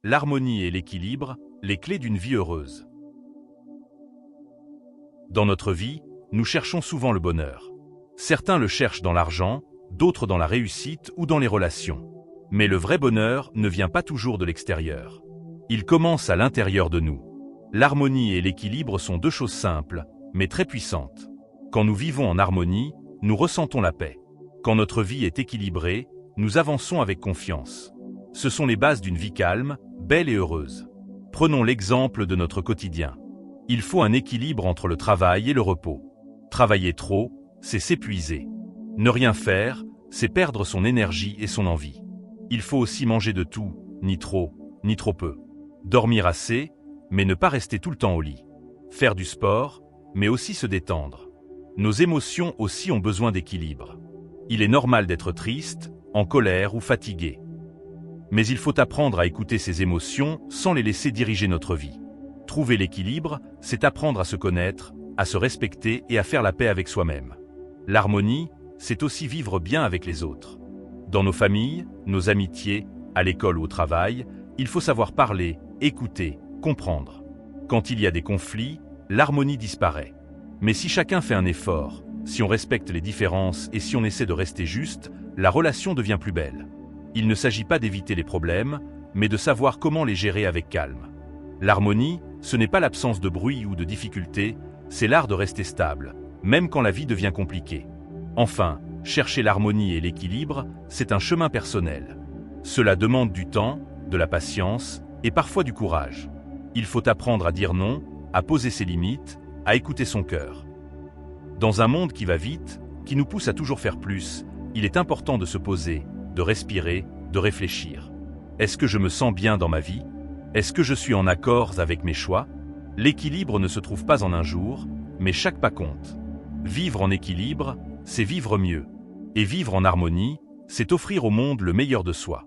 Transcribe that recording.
L'harmonie et l'équilibre, les clés d'une vie heureuse. Dans notre vie, nous cherchons souvent le bonheur. Certains le cherchent dans l'argent, d'autres dans la réussite ou dans les relations. Mais le vrai bonheur ne vient pas toujours de l'extérieur. Il commence à l'intérieur de nous. L'harmonie et l'équilibre sont deux choses simples, mais très puissantes. Quand nous vivons en harmonie, nous ressentons la paix. Quand notre vie est équilibrée, nous avançons avec confiance. Ce sont les bases d'une vie calme, belle et heureuse. Prenons l'exemple de notre quotidien. Il faut un équilibre entre le travail et le repos. Travailler trop, c'est s'épuiser. Ne rien faire, c'est perdre son énergie et son envie. Il faut aussi manger de tout, ni trop peu. Dormir assez, mais ne pas rester tout le temps au lit. Faire du sport, mais aussi se détendre. Nos émotions aussi ont besoin d'équilibre. Il est normal d'être triste, en colère ou fatigué. Mais il faut apprendre à écouter ses émotions sans les laisser diriger notre vie. Trouver l'équilibre, c'est apprendre à se connaître, à se respecter et à faire la paix avec soi-même. L'harmonie, c'est aussi vivre bien avec les autres. Dans nos familles, nos amitiés, à l'école ou au travail, il faut savoir parler, écouter, comprendre. Quand il y a des conflits, l'harmonie disparaît. Mais si chacun fait un effort, si on respecte les différences et si on essaie de rester juste, la relation devient plus belle. Il ne s'agit pas d'éviter les problèmes, mais de savoir comment les gérer avec calme. L'harmonie, ce n'est pas l'absence de bruit ou de difficultés, c'est l'art de rester stable, même quand la vie devient compliquée. Enfin, chercher l'harmonie et l'équilibre, c'est un chemin personnel. Cela demande du temps, de la patience et parfois du courage. Il faut apprendre à dire non, à poser ses limites, à écouter son cœur. Dans un monde qui va vite, qui nous pousse à toujours faire plus, il est important de se poser, de respirer, de réfléchir. Est-ce que je me sens bien dans ma vie? Est-ce que je suis en accord avec mes choix? L'équilibre ne se trouve pas en un jour, mais chaque pas compte. Vivre en équilibre, c'est vivre mieux. Et vivre en harmonie, c'est offrir au monde le meilleur de soi.